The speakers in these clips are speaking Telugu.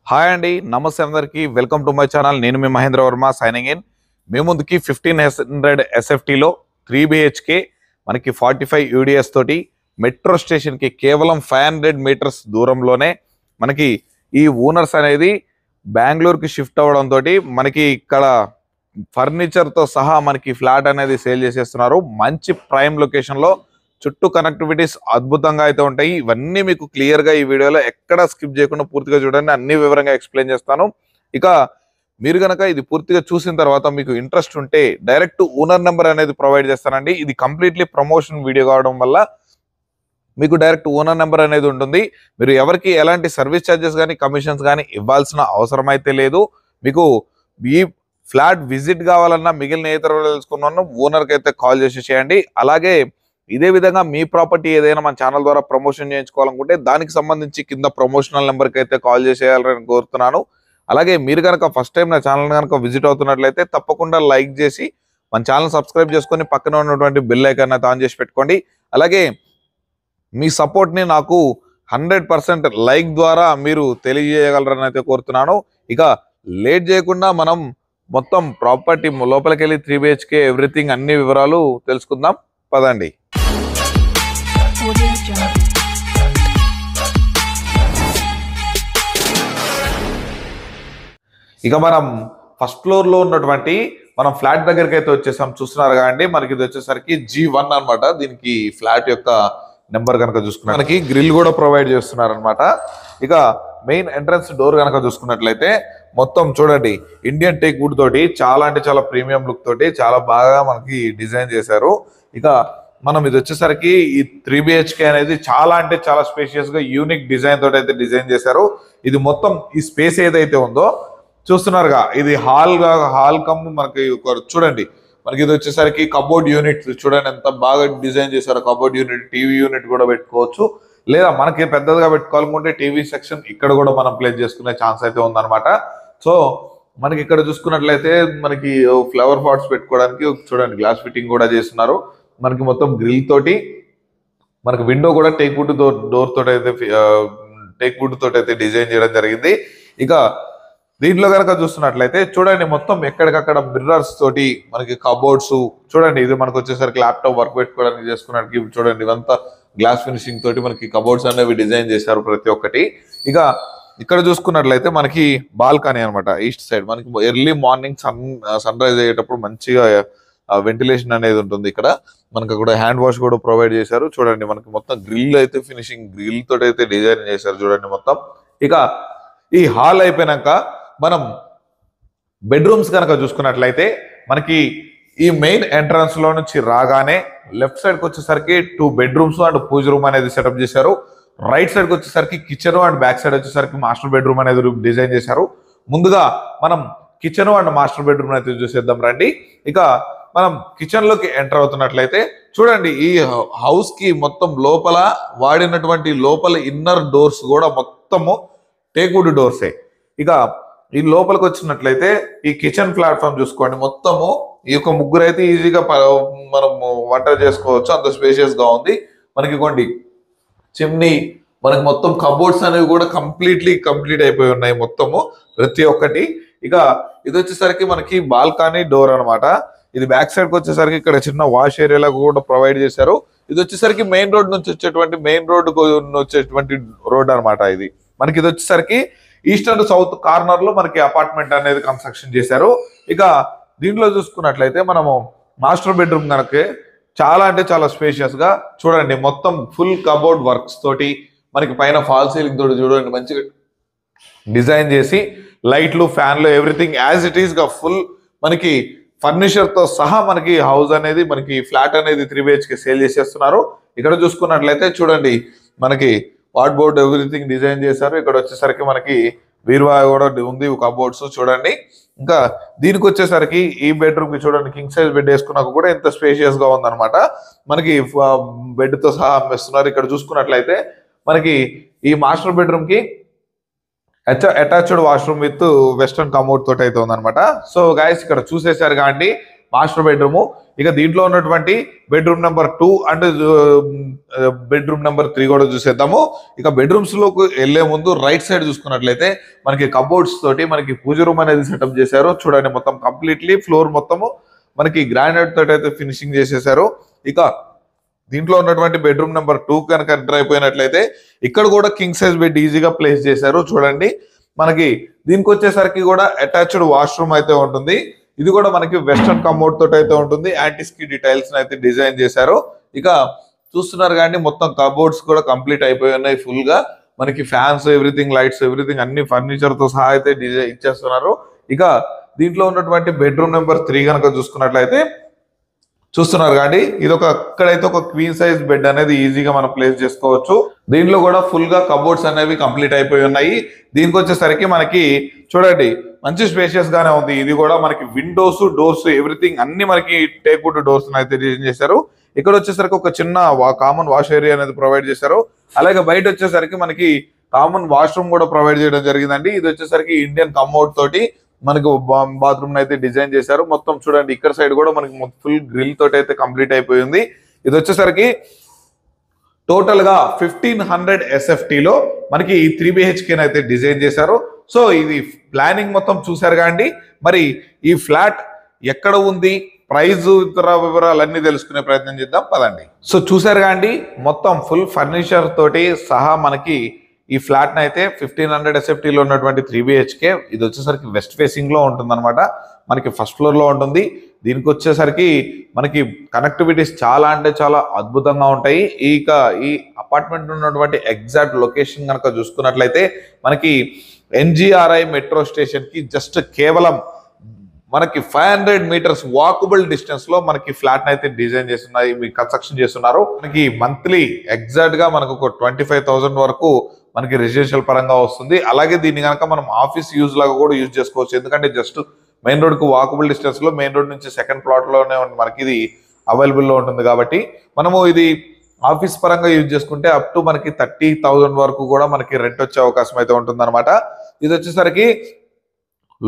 హాయ్ అండి, నమస్తే అందరికీ. Welcome to my channel. నేను మీ మహేంద్ర వర్మ సైనింగ్ ఇన్. మీ ముందుకి 1500 SFTలో 3 BHK మనకి 45 UDS తోటి మెట్రో స్టేషన్కి కేవలం 500 మీటర్స్ దూరంలోనే మనకి ఈ ఓనర్స్ అనేది బెంగళూరుకి షిఫ్ట్ అవ్వడంతో మనకి ఇక్కడ ఫర్నిచర్తో సహా మనకి ఫ్లాట్ అనేది సేల్ చేసేస్తున్నారు. మంచి ప్రైమ్ లొకేషన్లో, చుట్టూ కనెక్టివిటీస్ అద్భుతంగా అయితే ఉంటాయి. ఇవన్నీ మీకు క్లియర్గా ఈ వీడియోలో ఎక్కడ స్కిప్ చేయకుండా పూర్తిగా చూడండి. అన్ని వివరంగా ఎక్స్ప్లెయిన్ చేస్తాను. ఇక మీరు కనుక ఇది పూర్తిగా చూసిన తర్వాత మీకు ఇంట్రెస్ట్ ఉంటే డైరెక్ట్ ఓనర్ నెంబర్ అనేది ప్రొవైడ్ చేస్తానండి. ఇది కంప్లీట్లీ ప్రమోషన్ వీడియో కావడం వల్ల మీకు డైరెక్ట్ ఓనర్ నెంబర్ అనేది ఉంటుంది. మీరు ఎవరికి ఎలాంటి సర్వీస్ ఛార్జెస్ కానీ కమిషన్స్ కానీ ఇవ్వాల్సిన అవసరం అయితే లేదు. మీకు ఈ ఫ్లాట్ విజిట్ కావాలన్నా మిగిలిన ఇతర తెలుసుకున్నాను ఓనర్కి అయితే కాల్ చేసి చేయండి. అలాగే ఇదే విధంగా మీ ప్రాపర్టీ ఏదైనా మన ఛానల్ ద్వారా ప్రమోషన్ చేయించుకోవాలనుకుంటే దానికి సంబంధించి కింద ప్రమోషనల్ నెంబర్కి అయితే కాల్ చేసేయాలని కోరుతున్నాను. అలాగే మీరు కనుక ఫస్ట్ టైం నా ఛానల్ కనుక విజిట్ అవుతున్నట్లయితే తప్పకుండా లైక్ చేసి మన ఛానల్ సబ్స్క్రైబ్ చేసుకొని పక్కన ఉన్నటువంటి బెల్ ఐకాన్ అయితే ఆన్ చేసి పెట్టుకోండి. అలాగే మీ సపోర్ట్ని నాకు 100% లైక్ ద్వారా మీరు తెలియజేయగలరని అయితే కోరుతున్నాను. ఇక లేట్ చేయకుండా మనం మొత్తం ప్రాపర్టీ లోపలికి వెళ్ళి 3 BHK ఎవ్రీథింగ్ అన్ని వివరాలు తెలుసుకుందాం. పదండి. ఇక మనం ఫస్ట్ ఫ్లోర్ లో ఉన్నటువంటి మనం ఫ్లాట్ దగ్గరికి అయితే వచ్చేసాం. చూస్తున్నారు కదండి, మనకి ఇది వచ్చేసరికి G1 అనమాట. దీనికి ఫ్లాట్ యొక్క నెంబర్ కనుక చూసుకున్నా మనకి గ్రిల్ కూడా ప్రొవైడ్ చేస్తున్నారు అనమాట. ఇక మెయిన్ ఎంట్రన్స్ డోర్ కనుక చూసుకున్నట్లయితే మొత్తం చూడండి ఇండియన్ టేక్ వుడ్ తోటి చాలా అంటే చాలా ప్రీమియం లుక్ తోటి చాలా బాగా మనకి డిజైన్ చేశారు. ఇక మనం ఇది వచ్చేసరికి ఈ 3 BHK అనేది చాలా అంటే చాలా స్పేషియస్ గా యూనిక్ డిజైన్ తోటి అయితే డిజైన్ చేశారు. ఇది మొత్తం ఈ స్పేస్ ఏదైతే ఉందో చూస్తున్నారుగా, ఇది హాల్ కమ్ మనకి చూడండి. మనకి ఇది వచ్చేసరికి కబోర్డ్ యూనిట్ చూడండి ఎంత బాగా డిజైన్ చేశారు. కబోర్డ్ యూనిట్, టీవీ యూనిట్ కూడా పెట్టుకోవచ్చు. లేదా మనకి పెద్దదిగా పెట్టుకోవాలనుకుంటే టీవీ సెక్షన్ ఇక్కడ కూడా మనం ప్లేస్ చేసుకునే ఛాన్స్ అయితే ఉందన్నమాట. సో మనకి ఇక్కడ చూసుకున్నట్లయితే మనకి ఫ్లవర్ పాట్స్ పెట్టుకోవడానికి చూడండి గ్లాస్ ఫిట్టింగ్ కూడా చేస్తున్నారు. మనకి మొత్తం గ్రిల్ తోటి మనకి విండో కూడా టేక్ వుడ్ డోర్ తోటి అయితే డిజైన్ చేయడం జరిగింది. ఇక దీంట్లో కనుక చూస్తున్నట్లయితే చూడండి మొత్తం ఎక్కడికక్కడ మిర్రర్స్ తోటి మనకి కబోర్డ్స్ చూడండి. ఇది మనకు వచ్చేసరికి ల్యాప్టాప్ వర్క్ పెట్టుకోవడానికి చేసుకున్నట్టు చూడండి ఇవంతా గ్లాస్ ఫినిషింగ్ తోటి మనకి కబోర్డ్స్ అనేవి డిజైన్ చేశారు ప్రతి ఒక్కటి. ఇక ఇక్కడ చూసుకున్నట్లయితే మనకి బాల్కనీ అనమాట. ఈస్ట్ సైడ్ మనకి ఎర్లీ మార్నింగ్ సన్ రైజ్ అయ్యేటప్పుడు మంచిగా వెంటిలేషన్ అనేది ఉంటుంది. ఇక్కడ మనకు కూడా హ్యాండ్ వాష్ కూడా ప్రొవైడ్ చేశారు. చూడండి మనకి మొత్తం గ్రిల్ అయితే ఫినిషింగ్ గ్రిల్ తోటి అయితే డిజైన్ చేశారు చూడండి మొత్తం. ఇక ఈ హాల్ అయిపోయినాక మనం బెడ్రూమ్స్ కనుక చూసుకున్నట్లయితే మనకి ఈ మెయిన్ ఎంట్రన్స్ లో నుంచి రాగానే లెఫ్ట్ సైడ్ కి వచ్చేసరికి 2 బెడ్రూమ్స్ అండ్ పూజ రూమ్ అనేది సెటప్ చేశారు. రైట్ సైడ్ కి వచ్చేసరికి కిచెన్ అండ్ బ్యాక్ సైడ్ వచ్చేసరికి మాస్టర్ బెడ్రూమ్ అనేది డిజైన్ చేశారు. ముందుగా మనం కిచెన్ అండ్ మాస్టర్ బెడ్రూమ్ అయితే చూసేద్దాం రండి. ఇక మనం కిచెన్ లోకి ఎంటర్ అవుతున్నట్లయితే చూడండి ఈ హౌస్ కి మొత్తం లోపల వాడినటువంటి లోపల ఇన్నర్ డోర్స్ కూడా మొత్తము టేక్వుడ్ డోర్సే. ఇక ఈ లోపలికి వచ్చినట్లయితే ఈ కిచెన్ ప్లాట్ఫామ్ చూసుకోండి మొత్తము ఈ యొక్క ముగ్గురు అయితే ఈజీగా మనం వంట చేసుకోవచ్చు, అంత స్పేషియస్ గా ఉంది. మనకి కొన్ని చిమ్నీ మనకి మొత్తం కబోర్డ్స్ అనేవి కూడా కంప్లీట్ అయిపోయి ఉన్నాయి మొత్తము ప్రతి ఒక్కటి. ఇక ఇది వచ్చేసరికి మనకి బాల్కనీ డోర్ అనమాట. ఇది బ్యాక్ సైడ్ కి వచ్చేసరికి ఇక్కడ చిన్న వాష్ ఏరియా కూడా ప్రొవైడ్ చేశారు. ఇది వచ్చేసరికి మెయిన్ రోడ్ నుంచి వచ్చేటువంటి రోడ్ అనమాట. ఇది మనకి ఇది వచ్చేసరికి ఈస్ట్ అండ్ సౌత్ కార్నర్ లో మనకి అపార్ట్మెంట్ అనేది కన్స్ట్రక్షన్ చేశారు. ఇక దీంట్లో చూసుకున్నట్లయితే మనము మాస్టర్ బెడ్రూమ్ కనుక చాలా అంటే చాలా స్పేషియస్ గా చూడండి మొత్తం ఫుల్ కబోర్డ్ వర్క్స్ తోటి మనకి పైన ఫాల్ సీలింగ్ తోటి చూడండి మంచిగా డిజైన్ చేసి లైట్లు ఫ్యాన్లు ఎవ్రీథింగ్ యాజ్ ఇట్ ఈస్ గా ఫుల్ మనకి ఫర్నిచర్ తో సహా మనకి హౌస్ అనేది మనకి ఫ్లాట్ అనేది 3 BHK సేల్ చేసేస్తున్నారు. ఇక్కడ చూసుకున్నట్లయితే చూడండి మనకి వార్డ్ బోర్డ్ ఎవ్రీథింగ్ డిజైన్ చేశారు. ఇక్కడ వచ్చేసరికి మనకి బీరువా కూడా ఉంది కబోర్డ్స్ చూడండి. ఇంకా దీనికి వచ్చేసరికి ఈ బెడ్రూమ్ కి చూడండి కింగ్ సైజ్ బెడ్ వేసుకున్నాక కూడా ఎంత స్పేషియస్ గా ఉందన్నమాట. మనకి బెడ్ తో సహా అమ్మేస్తున్నారు. ఇక్కడ చూసుకున్నట్లయితే మనకి ఈ మాస్టర్ బెడ్రూమ్ కి attached washroom with western commode తోటి అయితే ఉందన్నమాట. సో గైస్ ఇక్కడ చూసేసారు కానీ మాస్టర్ బెడ్రూమ్. ఇక దీంట్లో ఉన్నటువంటి bedroom number 2 and bedroom number 3 కూడా చూసేద్దాము. ఇక బెడ్రూమ్స్ లోకి వెళ్లే ముందు రైట్ సైడ్ చూసుకున్నట్లయితే మనకి కబోర్డ్స్ తోటి మనకి పూజ రూమ్ అనేది సెటప్ చేశారు. చూడండి, మొత్తం కంప్లీట్లీ ఫ్లోర్ మొత్తము మనకి గ్రానైట్ తోటి అయితే ఫినిషింగ్ చేసేసారు. ఇక దీంట్లో ఉన్నటువంటి బెడ్రూమ్ నెంబర్ 2 కనుక ఎంటర్ అయిపోయినట్లయితే ఇక్కడ కూడా కింగ్ సైజ్ బెడ్ ఈజీగా ప్లేస్ చేశారు. చూడండి, మనకి దీనికి వచ్చేసరికి కూడా అటాచ్డ్ వాష్రూమ్ అయితే ఉంటుంది. ఇది కూడా మనకి వెస్టర్న్ కమోడ్ తోటి అయితే ఉంటుంది. యాంటిస్కి డీటెయిల్స్ అయితే డిజైన్ చేశారు. ఇక చూస్తున్నారు కానీ మొత్తం కబోర్డ్స్ కూడా కంప్లీట్ అయిపోయి ఉన్నాయి. ఫుల్ గా మనకి ఫ్యాన్స్, ఎవ్రీథింగ్, లైట్స్, ఎవ్రీథింగ్ అన్ని ఫర్నిచర్ తో సహా అయితే డిజైన్ ఇచ్చేస్తున్నారు. ఇక దీంట్లో ఉన్నటువంటి బెడ్రూమ్ నెంబర్ 3 కనుక చూసుకున్నట్లయితే చూస్తున్నారు కానీ ఇక్కడైతే ఒక క్వీన్ సైజ్ బెడ్ అనేది ఈజీగా మనం ప్లేస్ చేసుకోవచ్చు. దీంట్లో కూడా ఫుల్ గా కబోర్డ్స్ అనేవి కంప్లీట్ అయిపోయి ఉన్నాయి. దీనికి వచ్చేసరికి మనకి చూడండి మంచి స్పేషియస్ గానే ఉంది. ఇది కూడా మనకి విండోస్, డోర్స్, ఎవ్రీథింగ్ అన్ని మనకి టేక్వుడ్ డోర్స్ అయితే డిజైన్ చేశారు. ఇక్కడ వచ్చేసరికి ఒక చిన్న కామన్ వాష్ ఏరియా అనేది ప్రొవైడ్ చేశారు. అలాగే బయట వచ్చేసరికి మనకి కామన్ వాష్రూమ్ కూడా ప్రొవైడ్ చేయడం జరిగిందండి. ఇది వచ్చేసరికి ఇండియన్ కమోడ్ తోటి మనకి బాత్రూమ్ అయితే డిజైన్ చేశారు. మొత్తం చూడండి, ఇక్కడ సైడ్ కూడా మనకి ఫుల్ గ్రిల్ తోటి అయితే కంప్లీట్ అయిపోయింది. ఇది వచ్చేసరికి టోటల్ గా 1500 SFT లో మనకి 3 BHK అయితే డిజైన్ చేశారు. సో ఇది ప్లానింగ్ మొత్తం చూసారు కాండి. మరి ఈ ఫ్లాట్ ఎక్కడ ఉంది, ప్రైజ్, ఇతర వివరాలన్నీ తెలుసుకునే ప్రయత్నం చేద్దాం పదండి. సో చూసారు కాండి, మొత్తం ఫుల్ ఫర్నిచర్ తోటి సహా మనకి ఈ ఫ్లాట్ అయితే 1500 SFT లో ఉన్నటువంటి 3 BHK. ఇది వచ్చేసరికి వెస్ట్ ఫేసింగ్ లో ఉంటుంది అనమాట. మనకి ఫస్ట్ ఫ్లోర్ లో ఉంటుంది. దీనికి వచ్చేసరికి మనకి కనెక్టివిటీస్ చాలా అంటే చాలా అద్భుతంగా ఉంటాయి. ఇక ఈ అపార్ట్మెంట్ ఉన్నటువంటి ఎగ్జాక్ట్ లొకేషన్ కనుక చూసుకున్నట్లయితే మనకి NGRI మెట్రో స్టేషన్ కి జస్ట్ కేవలం మనకి 500 మీటర్స్ వాకబుల్ డిస్టెన్స్ లో మనకి ఫ్లాట్ అయితే డిజైన్ చేస్తున్నారు, మీ కన్స్ట్రక్షన్ చేస్తున్నారు. మనకి మంత్లీ ఎగ్జాక్ట్ గా మనకు ఒక 25,000 వరకు మనకి రెసిడెన్షియల్ పరంగా వస్తుంది. అలాగే దీన్ని కనుక మనం ఆఫీస్ యూజ్ లాగా కూడా యూజ్ చేసుకోవచ్చు. ఎందుకంటే జస్ట్ మెయిన్ రోడ్ కు వాకబుల్ డిస్టెన్స్ లో, మెయిన్ రోడ్ నుంచి సెకండ్ ప్లాట్ లోనే మనకి ఇది అవైలబుల్ లో ఉంటుంది. కాబట్టి మనము ఇది ఆఫీస్ పరంగా యూజ్ చేసుకుంటే అప్ టు మనకి 30,000 వరకు కూడా మనకి రెంట్ వచ్చే అవకాశం అయితే ఉంటుంది అనమాట. ఇది వచ్చేసరికి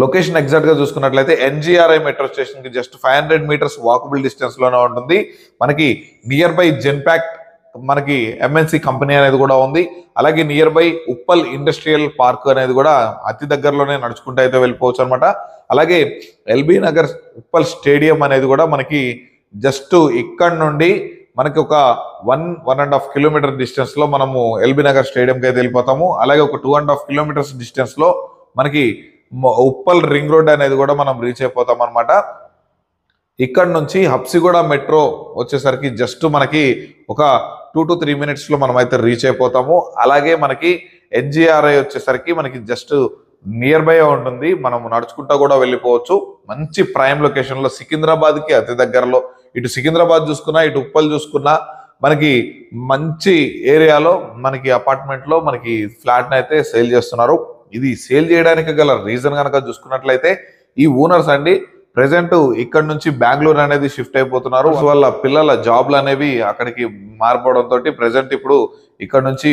లొకేషన్ ఎగ్జాక్ట్ గా చూసుకున్నట్లయితే NGRI మెట్రో స్టేషన్ కి జస్ట్ 500 మీటర్స్ వాకబుల్ డిస్టెన్స్ లోనే ఉంటుంది. మనకి నియర్ బై జెన్పాక్ట్ మనకి MNC కంపెనీ అనేది కూడా ఉంది. అలాగే near by Uppal industrial park అనేది కూడా అతి దగ్గరలోనే నడుచుకుంటూ అయితే వెళ్ళిపోవచ్చు అనమాట. అలాగే LB నగర్ ఉప్పల్ స్టేడియం అనేది కూడా మనకి జస్ట్ ఇక్కడ నుండి మనకి ఒక 1.5 కిలోమీటర్ డిస్టెన్స్ లో మనము LB నగర్ స్టేడియంకి అయితే వెళ్ళిపోతాము. అలాగే ఒక 2.5 కిలోమీటర్స్ డిస్టెన్స్ లో మనకి ఉప్పల్ రింగ్ రోడ్ అనేది కూడా మనం రీచ్ అయిపోతాం అనమాట. ఇక్కడ నుంచి హబ్సిగూడ మెట్రో వచ్చేసరికి జస్ట్ మనకి ఒక 2 to 3 minutes లో మనం అయితే రీచ్ అయిపోతాము. అలాగే మనకి NGRI వచ్చేసరికి మనకి జస్ట్ నియర్ బై ఉంటుంది. మనం నడుచుకుంటా కూడా వెళ్ళిపోవచ్చు. మంచి ప్రైమ్ లొకేషన్ లో, సికింద్రాబాద్ కి అతి దగ్గరలో, ఇటు సికింద్రాబాద్ చూసుకున్నా, ఇటు ఉప్పల్ చూసుకున్నా మనకి మంచి ఏరియాలో మనకి అపార్ట్మెంట్ లో మనకి ఫ్లాట్ అయితే సేల్ చేస్తున్నారు. ఇది సేల్ చేయడానికి గల రీజన్ కనుక చూసుకున్నట్లయితే ఈ ఓనర్స్ అండి ప్రెసెంట్ ఇక్కడ నుంచి బెంగళూరు అనేది షిఫ్ట్ అయిపోతున్నారు. వాళ్ళ పిల్లల జాబ్లు అనేవి అక్కడికి మారిపోవడంతో ప్రెసెంట్ ఇప్పుడు ఇక్కడ నుంచి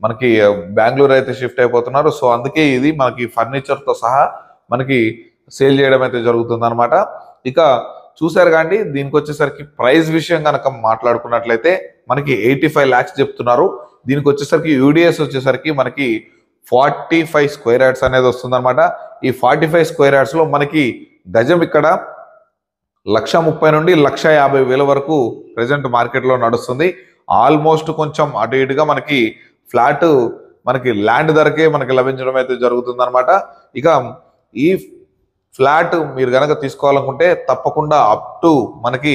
మనకి బెంగళూరు అయితే షిఫ్ట్ అయిపోతున్నారు. సో అందుకే ఇది మనకి ఫర్నిచర్ తో సహా మనకి సేల్ చేయడం అయితే జరుగుతుంది అనమాట. ఇక చూసారు కానీ దీనికి వచ్చేసరికి ప్రైస్ విషయం కనుక మాట్లాడుకున్నట్లయితే మనకి 85 lakhs చెప్తున్నారు. దీనికి వచ్చేసరికి UDS వచ్చేసరికి మనకి 45 square yards అనేది వస్తుంది అనమాట. ఈ 45 square yards లో మనకి గజం ఇక్కడ 1,30,000 నుండి 1,50,000 వరకు ప్రెసెంట్ మార్కెట్ లో నడుస్తుంది. ఆల్మోస్ట్ కొంచెం అటు ఇటుగా మనకి ఫ్లాట్ మనకి ల్యాండ్ ధరకే మనకి లభించడం అయితే జరుగుతుంది అనమాట. ఇక ఈ ఫ్లాట్ మీరు కనుక తీసుకోవాలనుకుంటే తప్పకుండా అప్ టు మనకి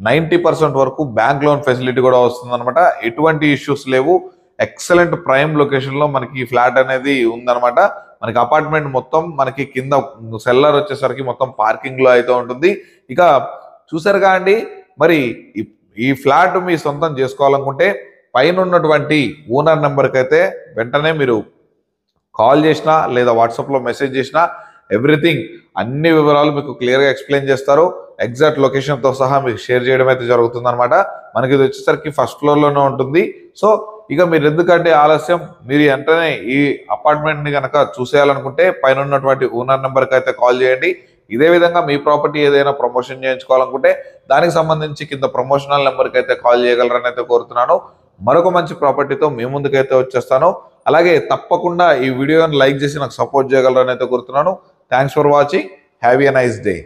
90% వరకు బ్యాంక్ లోన్ ఫెసిలిటీ కూడా వస్తుంది అనమాట. ఎటువంటి ఇష్యూస్ లేవు. ఎక్సలెంట్ ప్రైమ్ లొకేషన్ లో మనకి ఫ్లాట్ అనేది ఉందన్నమాట. మనకి అపార్ట్మెంట్ మొత్తం మనకి కింద సెల్లర్ వచ్చేసరికి మొత్తం పార్కింగ్ లో అయితే ఉంటుంది. ఇక చూసారుగా అండి, మరి ఈ ఫ్లాట్ మీ సొంతం చేసుకోవాలనుకుంటే పైన ఉన్నటువంటి ఓనర్ నెంబర్కి అయితే వెంటనే మీరు కాల్ చేసినా లేదా వాట్సాప్ లో మెసేజ్ చేసినా ఎవ్రీథింగ్ అన్ని వివరాలు మీకు క్లియర్ గా ఎక్స్ప్లెయిన్ చేస్తారు. ఎగ్జాక్ట్ లొకేషన్ తో సహా మీకు షేర్ చేయడం అయితే జరుగుతుంది అనమాట. మనకి ఇది వచ్చేసరికి ఫస్ట్ ఫ్లోర్ లోనే ఉంటుంది. సో ఇక మీరు ఎందుకంటే ఆలస్యం, మీరు వెంటనే ఈ అపార్ట్మెంట్ ని కనుక చూసేయాలనుకుంటే పైన ఉన్నటువంటి ఓనర్ నెంబర్కి అయితే కాల్ చేయండి. ఇదే విధంగా మీ ప్రాపర్టీ ఏదైనా ప్రమోషన్ చేయించుకోవాలనుకుంటే దానికి సంబంధించి కింద ప్రమోషనల్ నెంబర్కి అయితే కాల్ చేయగలరని అయితే కోరుతున్నాను. మరొక మంచి ప్రాపర్టీతో మీ ముందుకైతే వచ్చేస్తాను. అలాగే తప్పకుండా ఈ వీడియోని లైక్ చేసి నాకు సపోర్ట్ చేయగలరని అయితే కోరుతున్నాను. Thanks for watching. Have a nice day.